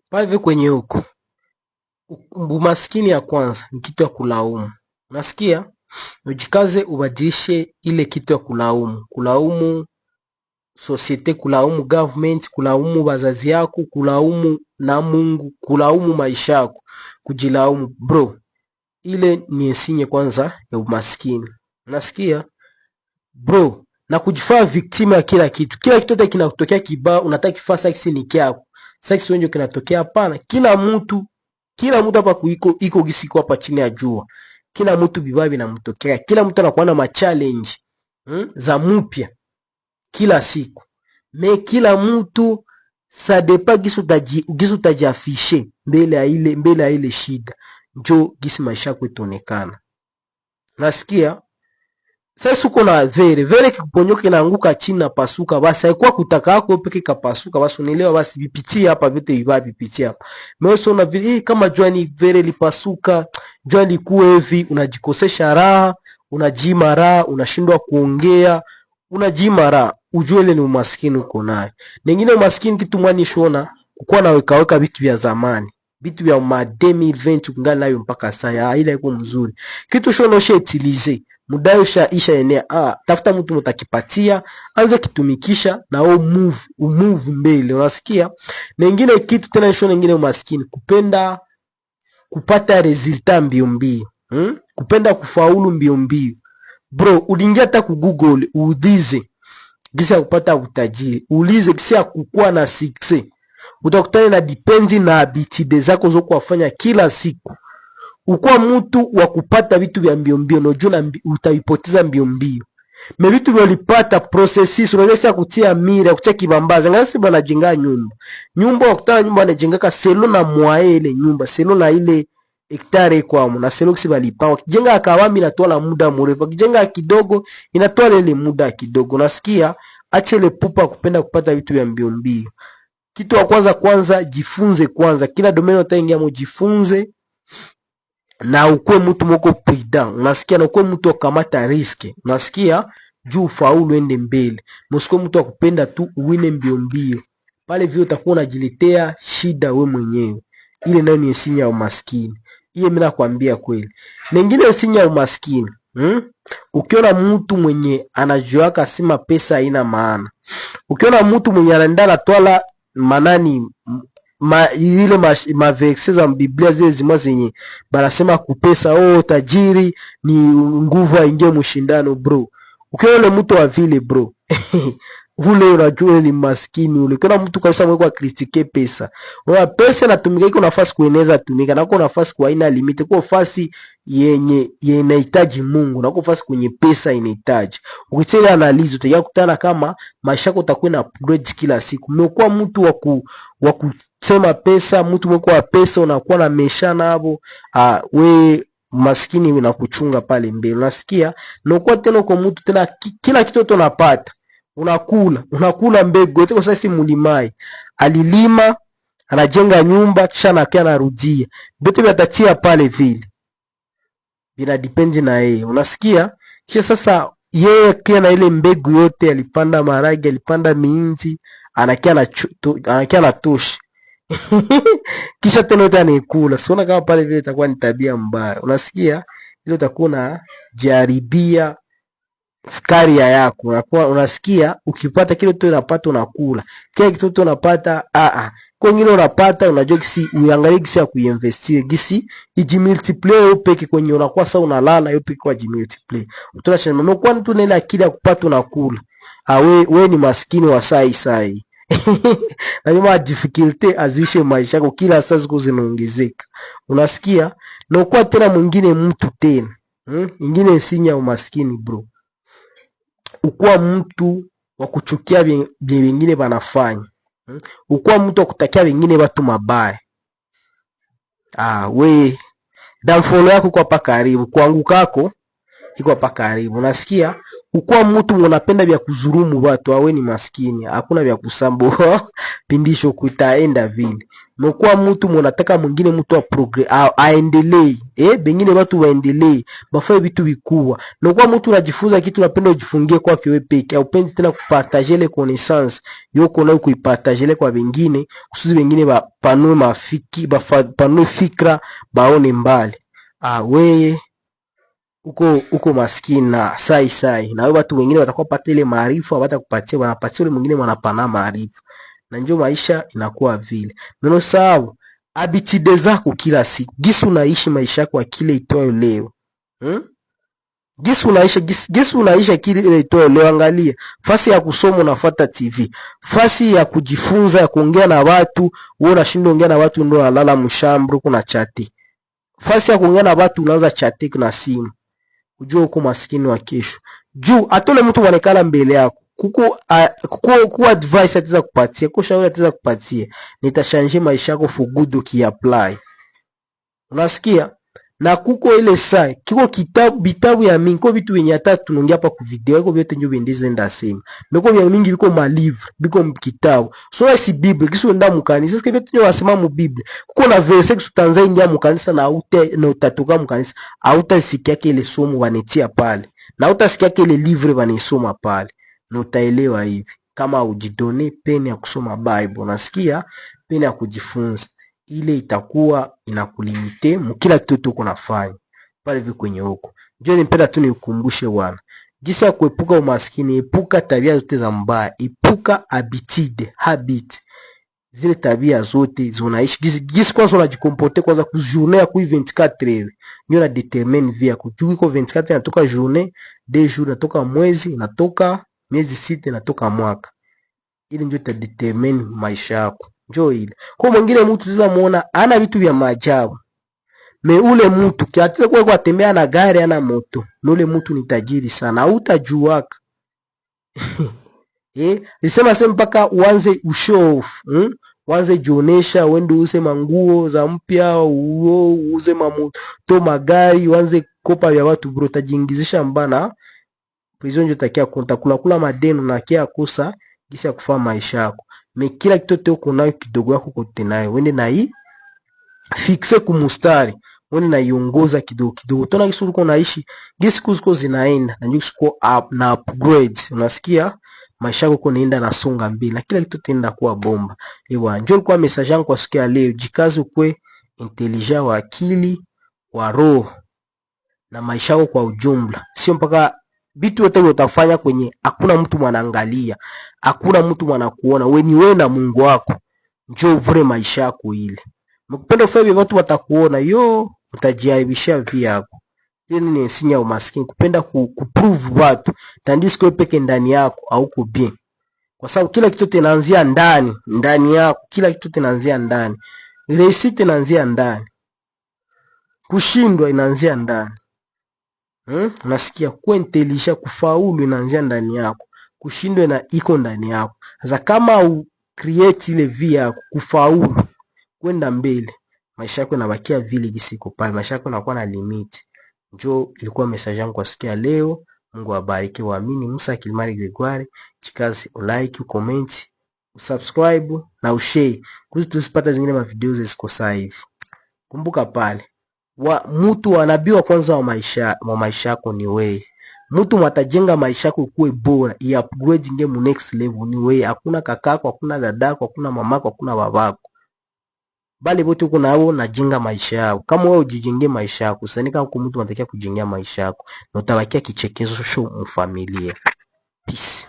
Pale kwenye huko umaskini ya kwanza ni kitu ya kulaumu. Unasikia? Ujikaze ubadilishe ile kitu ya kulaumu. Kulaumu societe, kulaumu government, kulaumu wazazi yako, kulaumu na Mungu, kulaumu maisha yako, kujilaumu. Bro, ile ni insinye kwanza ya umaskini. Unasikia? Bro, na kujifanya victim ya kila kitu. Kila kitu hata kinatokea kibaya, unataka kifaa sasa ni kyako. Sasa wenyewe kinatokea hapana. Kila mtu hapa iko gisiko hapa chini ya jua. Kila mtu bibaya binamtokea. Kila mtu anakuwa na ma-challenge za mpya kila siku. Kila mtu ça dépend gisi utajiafishe mbele ya ile shida. Njo gisi maisha yako itaonekana. Nasikia? Sasa uko na vere kikuponyoka inaanguka chini na pasuka, basi haikuwa kutaka yako peke kapasuka, basi unielewa, basi vipitie hapa vyote hivi vipitie hapa. Mimi sio na vile kama jua ni vere lipasuka, jua likuwa hivi, unajikosesha raha, unajima raha, unashindwa kuongea, unajima raha. Ujue ile ni umaskini uko nayo. Nyingine umaskini kitu mwani shona, kukuwa na weka vitu vya zamani. Vitu vya ma 2020 kungali nayo mpaka sasa, ile iko mzuri. Kitu shona ushaitilize. Muda isha enea, tafuta mtu mtakipatia, anza kitumikisha na move mbele. Unasikia? Nyingine kitu tena shona, nyingine umaskini kupenda kupata resulta mbio mbio. Kupenda kufaulu mbio mbio. Bro, uliingia hata ku Google uulize gisi ya kupata utajiri, uulize gisi ya kukua na success. Utakutana na depends na habitude zako zote kufanya kila siku. Ukua mtu wa kupata vitu vya mbio mbio, unajua utavipoteza mbio mbio. Vitu vya ulipata processes, unaweza kutia mira, kutia kibambaza. Ngasi bana jenga nyumba wakutana nyumba anajengaka selo na mwae ile nyumba, selo na ile hektare kwa mu na selo kisi balipa. Wakijenga akawami inatoa muda mrefu, wakijenga kidogo inatoa ile muda kidogo. Unasikia? Acha ile pupa kupenda kupata vitu vya mbio mbio. Kitu wa kwanza jifunze kwanza. Kila domain utaingia mujifunze na ukue mtu moko prudent. Unasikia? Na ukue mtu akamata riske. Unasikia? Juu ufaulu ende mbele. Msiko mtu akupenda tu uwine mbio mbio. Pale vile utakuwa unajiletea shida we mwenyewe. Ile nayo ni insinya ya umaskini. Hiyo mimi nakwambia kweli. Nyingine insinya ya umaskini, ukiona mtu mwenye anajuaka sima pesa haina maana. Ukiona mtu mwenye anaenda twala manani ile maverse za Biblia zile zima zenye banasema kupesa tajiri ni nguvu aingie mshindano, bro. Ukiona mtu wa vile, bro ule unajua ni maskini ule. Kuna mtu kabisa mweko kritike pesa. Una pesa inatumika iko nafasi kueneza tumika. Na uko nafasi kwa haina limit. Uko nafasi yenye inahitaji Mungu. Na uko nafasi kwenye pesa inahitaji. Ukitaka analizo utakuja kutana kama maisha yako utakuwa na upgrade kila siku. Umekuwa mtu wa kusema pesa, mtu mweko wa pesa unakuwa na maisha nabo, we maskini unakuchunga pale mbele. Unasikia? Na uko tena uko mtu tena kila kitu tunapata. Unakula mbegu yote. Kwa sasa si mulimai alilima, anajenga nyumba, kisha anakia anarudia vitu vyatatia pale vile, vina depend na yeye. Unasikia? Kisha sasa yeye kia na ile mbegu yote, alipanda maragi, alipanda miinzi, anakia na toshi kisha tena yote anaikula. Siona kama pale vile itakuwa ni tabia mbaya. Unasikia? Ile utakuwa na jaribia karia yako. Unasikia? Ukipata kile tu unapata unakula. Kile kitu tu unapata kwa ngine unapata, unajua kisi uangalie kisi ya kuinvestir, kisi ijimultiply upeke kwenye unakuwa sasa unalala yope kwa jimultiply. Utunashana mmekuwa mtu na ile akili ya kupata unakula. We ni maskini wa sai. Na nyuma difficulty azishe maisha yako kila saa siku zinaongezeka. Unasikia? Na ukua tena mwingine mtu tena. Ingine insinya umaskini, bro. Ukua mtu wa kuchukia wengine wanafanya. Ukua mtu wa kutakia wengine watu mabaya. We downfall yako kwa hapa karibu, kuanguka kwako iko hapa karibu. Unasikia? ukua mtu mnapenda vya kuzurumu watu, awe ni maskini, hakuna vya kusambo pindisho kutaenda vile. Mkua mtu mnataka mwingine mtu wa progress aendelee, bengine watu waendelee, bafanye vitu vikubwa. Nokua mtu unajifunza kitu unapenda ujifungie kwa kiwe peke, au pendi tena kupartager ile connaissance yoko na kuipartager kwa wengine, kusudi wengine bapanue mafiki, bapanue fikra, baone mbali. Weye uko maskini na sai na watu wengine watakuwa pata ile maarifa, watakupatia wanapatia ule mwingine wanapana maarifa, na njoo maisha inakuwa vile. Neno sababu habitude zako kila siku, gisi unaishi maisha yako kile itoyo leo, gisi unaisha kile itoyo leo. Angalia fasi ya kusoma unafuata TV, fasi ya kujifunza ya kuongea na watu wewe unashinda ongea na watu, ndio unalala mshambro kuna chati. Fasi ya kuongea na watu unaanza chati na simu. Ujue uko maskini wa kesho. Juu atole mtu wanekala mbele yako, kuko advice ataweza kupatia, kwa shauri ataweza kupatia, nitashanje maisha yako for good ukiapply. Unasikia? Na kuko ile sai, kiko bitabu ya mingi, kwa vitu wenye hata tunaongea hapa ku video, iko vyote ndio bendeze nda sema. Mbeko vya mingi biko ma livre, biko mkitabu. So si Bible, kisu nda mukanisa, sike vyote ndio wasema mu Bible. Kuko na verse kutanza ingia mukanisa na utatoka mukanisa, hautasikia kile somo wanetia pale. Na utasikia kile livre wanisoma pale. Na utaelewa hivi. Kama ujidone peni ya kusoma Bible, unasikia? Peni ya kujifunza. Ile itakuwa inakulimite mkila kitu uko nafanya pale hivi kwenye huko. Njoo nipenda tu nikukumbushe bwana, jinsi ya kuepuka umaskini, epuka tabia zote za mbaya, epuka habit, zile tabia zote zinaishi jinsi kwanza unajikomporte kwanza ku journée ku 24 heures, ndio na determine via kujui iko 24 inatoka journée, 2 jours inatoka mwezi, inatoka miezi 6, inatoka mwaka. Ili ndio ta determine maisha yako. Njoo ile. Kwa mwingine mtu tuza muona ana vitu vya maajabu. Ule mtu kiatiza kwa kutembea na gari ana moto. Na ule mtu ni tajiri sana. Hutajuaka. Nisema sema mpaka uanze ushow off. Uanze jionesha, uende uze manguo za mpya, uze mamoto, magari, uanze kopa vya watu bro, utajiingizisha mbana. Prison ndio takia kula madeni na kia kosa gisi ya kufanya maisha yako. Kila kitu uko nayo kidogo yako kote nayo, wende na hii fixe kumustari, wende na iongoza kidogo kidogo. Tuna kisu uko naishi gisi kuzuko zinaenda na njoo uko up na upgrade. Unasikia maisha yako kunaenda na songa mbele na kila kitu tenda kuwa bomba. Njoo kwa message yangu kwa siku ya leo, jikaze ukwe intelligent wa akili wa roho na maisha yako kwa ujumla. Sio mpaka vitu yote utafanya kwenye hakuna mtu mwanaangalia, hakuna mtu mwanakuona, wewe na Mungu wako. Njoo uvure maisha yako ile. Mkipenda ufanye watu watakuona, utajiaibisha via yako. Hiyo ni insinya umaskini, kupenda kuprove watu, tandisi kwa peke ndani yako hauko bien. Kwa sababu kila kitu kinaanzia ndani yako, kila kitu kinaanzia ndani. Réussite inaanzia ndani. Kushindwa inaanzia ndani. Unasikia kwa intelligent, kufaulu inaanzia ndani yako, kushindwa na iko ndani yako. Sasa kama u create ile via yako kufaulu kwenda mbele, maisha yako yanabakia vile gisiko pale, maisha yako yanakuwa na limit. Njoo ilikuwa message yangu kwa siku ya leo. Mungu awabariki. Waamini Musa Kilimari Gregoire, chikazi like, comment, subscribe na ushare kuzi tusipata zingine ma videos ziko sawa hivi. Kumbuka pale mtu wanabiwa kwanza wa maisha yako ni wewe. Mtu matajenga maisha yako kuwe bora, ya upgrade nge mu next level ni wewe. Hakuna kakako, hakuna dadako, hakuna mamako, hakuna babako. Bali wote uko nao najenga maisha yako. Kama wewe ujijengee maisha yako, usanika huko mtu anatakia kujengea maisha yako, na utabakia kichekezo mu familia. Peace.